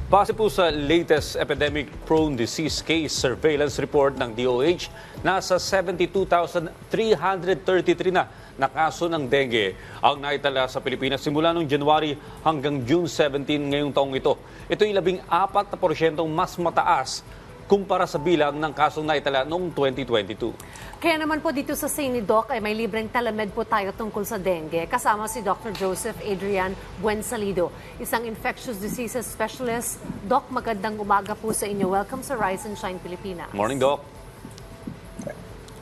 Base po sa latest epidemic-prone disease case surveillance report ng DOH, nasa 72,333 na kaso ng dengue ang naitala sa Pilipinas simula noong January hanggang June 17 ngayong taong ito. Ito ay 14% mas mataas kumpara sa bilang ng kasong naitala noong 2022. Kaya naman po dito sa Sini Doc ay may libreng talamed po tayo tungkol sa dengue. Kasama si Dr. Joseph Adrian Buensalido, isang infectious diseases specialist. Doc, magandang umaga po sa inyo. Welcome sa Rise and Shine Pilipinas. Morning, Doc.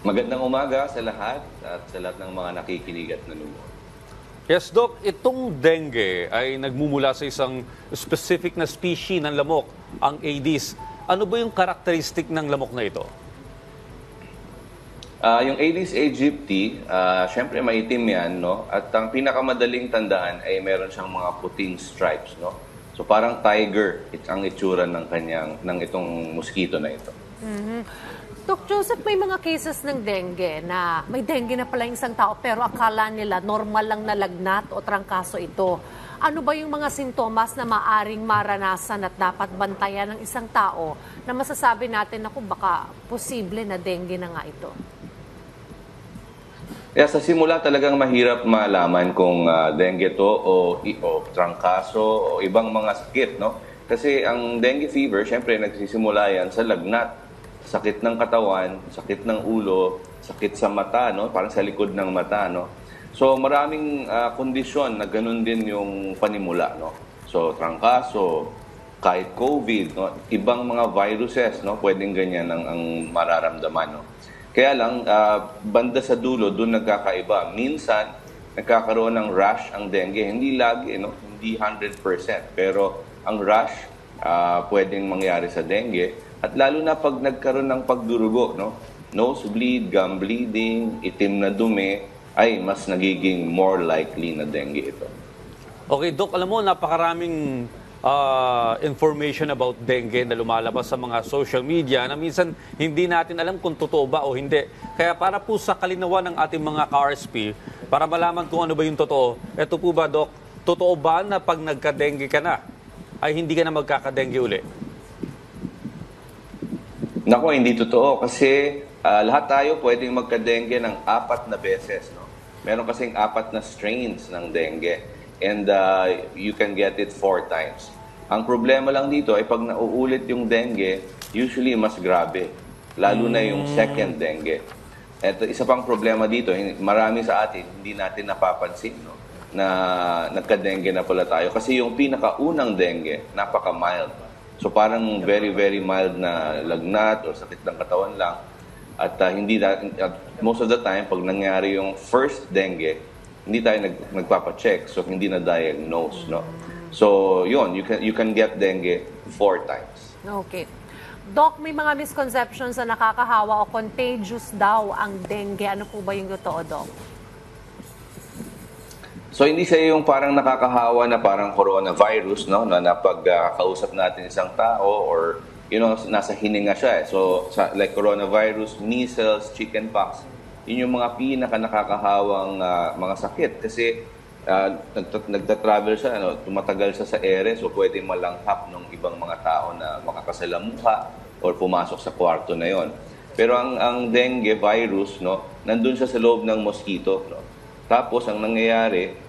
Magandang umaga sa lahat at sa lahat ng mga nakikinig at nanonood. Yes, Doc, itong dengue ay nagmumula sa isang specific na species ng lamok, ang Aedes. Ano ba yung karakteristik ng lamok na ito? Yung Aedes aegypti, syempre maitim yan, no? At ang pinakamadaling tandaan ay meron siyang mga puting stripes, no? So parang tiger, ang itsura ng itong mosquito na ito. Doc Joseph, may mga cases ng dengue na may dengue na pala yung isang tao pero akala nila normal lang na lagnat o trangkaso ito. Ano ba yung mga sintomas na maaring maranasan at dapat bantayan ng isang tao na masasabi natin na kung baka posible na dengue na nga ito? Sa simula talagang mahirap malaman kung dengue to o trangkaso o ibang mga sakit, no? Kasi ang dengue fever, syempre nagsisimula yan sa lagnat, sakit ng katawan, sakit ng ulo, sakit sa mata, no? Parang sa likod ng mata, no? So maraming kondisyon na ganun din yung panimula, no? So trangkaso, kahit COVID, no? Ibang mga viruses, no? Pwedeng ganyan ang mararamdaman, no? Kaya lang, banda sa dulo, doon nagkakaiba. Minsan, nagkakaroon ng rash ang dengue. Hindi lagi, no? Hindi 100%. Pero ang rash, pwedeng mangyari sa dengue. At lalo na pag nagkaroon ng pagdurugo, no? Nosebleed, gum bleeding, itim na dumi, ay mas nagiging more likely na dengue ito. Okay, Doc, alam mo, napakaraming information about dengue na lumalabas sa mga social media na minsan hindi natin alam kung totoo ba o hindi. Kaya para po sa kalinawan ng ating mga ka-RSP, para malaman kung ano ba yung totoo, eto po ba, Doc, totoo ba na pag nagka-dengue ka na, ay hindi ka na magkaka-dengue uli? Nako, hindi totoo kasi lahat tayo pwedeng magka-dengue ng 4 na beses, no? Meron kasing 4 na strains ng dengue and you can get it 4 times. Ang problema lang dito ay pag nauulit yung dengue, usually mas grabe, lalo na yung second dengue. At isa pang problema dito, marami sa atin hindi natin napapansin, no, na nagka-dengue na pala tayo kasi yung pinakaunang dengue, napaka-mild. So parang very, very mild na lagnat o sakit ng katawan lang. At most of the time, pag nangyari yung first dengue, hindi tayo nagpapacheck. So hindi na diagnose, no? So yun, you can get dengue 4 times. Okay. Doc, may mga misconceptions na nakakahawa o contagious daw ang dengue. Ano po ba yung totoo, Doc? So hindi siya yung parang nakakahawa na parang coronavirus, no? Na napagkausap natin isang tao or nasa hininga siya. So like coronavirus, measles, chickenpox, yun yung mga nakakahawang mga sakit kasi nagta-travel siya, tumatagal siya sa ere, so pwede malanghap ng ibang mga tao na makakasalamuha or pumasok sa kwarto na yon. Pero ang dengue virus, no, nandun siya sa loob ng mosquito, no? Tapos ang nangyayari,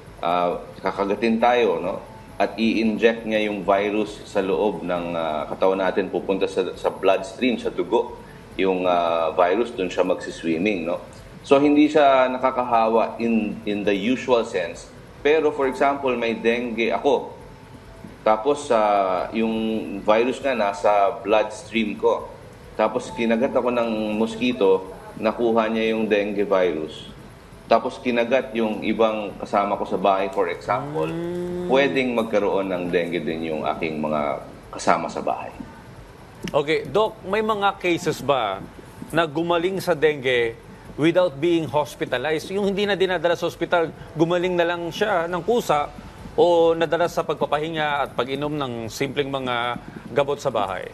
kakagatin tayo, no? At i-inject niya yung virus sa loob ng katawan natin, pupunta sa bloodstream, sa dugo, yung virus, dun siya magsiswimming, no? So hindi siya nakakahawa in the usual sense. Pero for example, may dengue ako. Tapos yung virus nga nasa bloodstream ko. Tapos kinagat ako ng mosquito, nakuha niya yung dengue virus. Tapos kinagat yung ibang kasama ko sa bahay, for example, pwedeng magkaroon ng dengue din yung aking mga kasama sa bahay. Okay, Doc, may mga cases ba na gumaling sa dengue without being hospitalized? Yung hindi na dinadala sa hospital, gumaling na lang siya ng kusa o nadala sa pagpapahinga at pag-inom ng simpleng mga gamot sa bahay?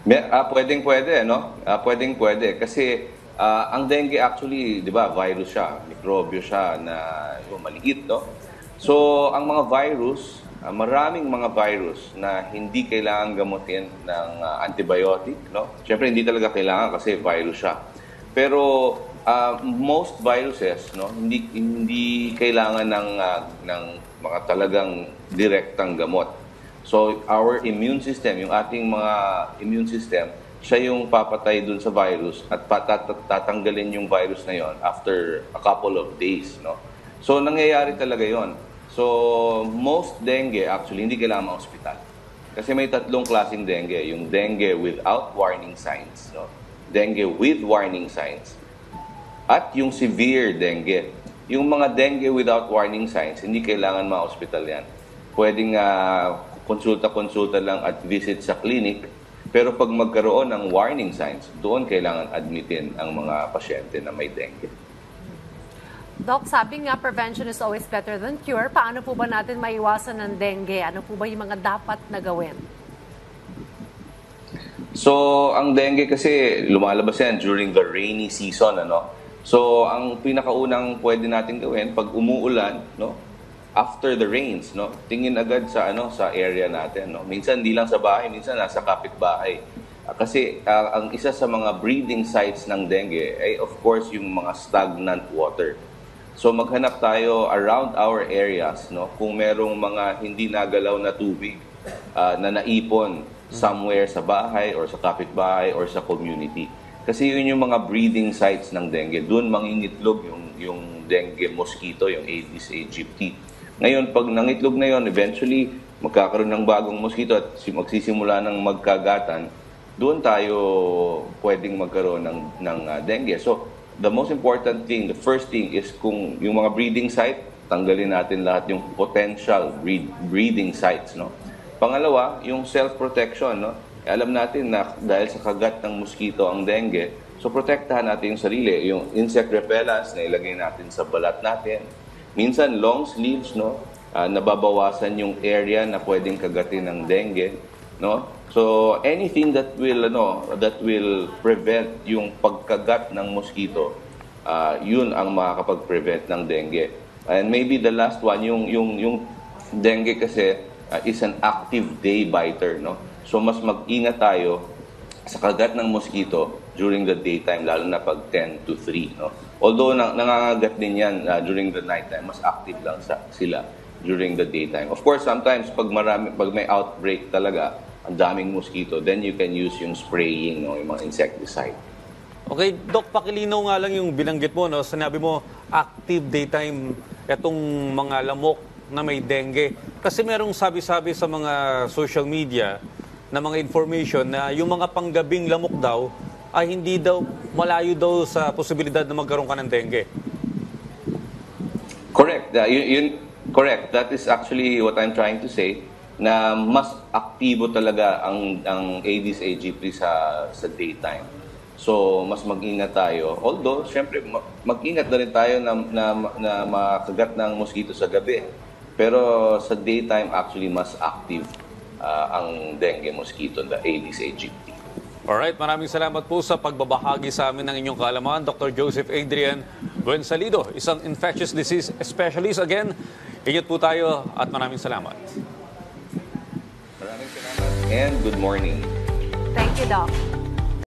Pwedeng-pwede, no? Pwedeng-pwede. Kasi ang dengue actually, di ba, virus siya, mikrobyo siya na maliit, no? So, ang mga virus, maraming mga virus na hindi kailangan gamutin ng antibiotic, no? Siyempre hindi talaga kailangan kasi virus siya. Pero most viruses, no, hindi kailangan ng mga talagang direktang gamot. So our immune system, yung ating mga immune system, siya yung papatay dun sa virus at tatanggalin yung virus na yon after a couple of days, no? So nangyayari talaga yon. So most dengue actually hindi kailangan ma-hospital. Kasi may tatlong klaseng dengue, yung dengue without warning signs, no? Dengue with warning signs, at yung severe dengue. Yung mga dengue without warning signs, hindi kailangan ma-hospital yan. Pwedeng konsulta-konsulta lang at visit sa clinic. Pero pag magkaroon ng warning signs, doon kailangan admitin ang mga pasyente na may dengue. Doc, sabi nga prevention is always better than cure. Paano po ba natin maiwasan ng dengue? Ano po ba yung mga dapat na gawin? So, ang dengue kasi lumalabas yan during the rainy season, ano? So, ang pinakaunang pwede natin gawin pag umuulan, no? After the rains, no? Tingin agad sa sa area natin, no? Minsan hindi lang sa bahay, minsan nasa kapitbahay. Kasi ang isa sa mga breeding sites ng dengue ay of course yung mga stagnant water. So maghanap tayo around our areas, no? Kung merong mga hindi nagalaw na tubig na naipon somewhere sa bahay or sa kapitbahay or sa community. Kasi yun yung mga breeding sites ng dengue. Doon mangingitlog yung dengue mosquito, yung Aedes aegypti. Ngayon, pag nangitlog na yun, eventually magkakaroon ng bagong mosquito at magsisimula ng magkagatan, doon tayo pwedeng magkaroon ng dengue. So, the most important thing, the first thing is kung yung mga breeding site, tanggalin natin lahat yung potential breeding sites, no? Pangalawa, yung self-protection, no? Alam natin na dahil sa kagat ng mosquito ang dengue, so protektahan natin yung sarili. Yung insect repellents na ilagay natin sa balat natin. Minsan long sleeves, no? Nababawasan yung area na pwedeng kagatin ng dengue, no? So anything that will prevent yung pagkagat ng mosquito, yun ang makakapag-prevent ng dengue. And maybe the last one, yung dengue kasi is an active day biter, no? So mas mag-ingat tayo sa kagat ng mosquito during the daytime, lalo na pag 10 to 3, no? Although nangangagat din yan during the nighttime, mas active lang sila during the daytime. Of course, sometimes pag may outbreak talaga, ang daming mosquito, then you can use yung spraying, no, yung mga insecticide. Okay, Doc, pakilinaw nga lang yung binanggit mo, no? Sinabi mo, active daytime itong mga lamok na may dengue. Kasi merong sabi-sabi sa mga social media na mga information na yung mga panggabing lamok daw ay hindi daw, malayo daw sa posibilidad na magkaroon ka ng dengue. Correct. Correct. That is actually what I'm trying to say, na mas aktibo talaga ang Aedes aegypti sa daytime. So, mas mag-ingat tayo. Although, syempre, mag-ingat na rin tayo na makagat ng mosquito sa gabi. Pero sa daytime, actually, mas active ang dengue mosquito, the Aedes aegypti. Alright, maraming salamat po sa pagbabahagi sa amin ng inyong kaalaman. Dr. Joseph Adrian Buensalido, isang infectious disease specialist. Again, ingat po tayo at maraming salamat. Maraming salamat and good morning. Thank you, Doc.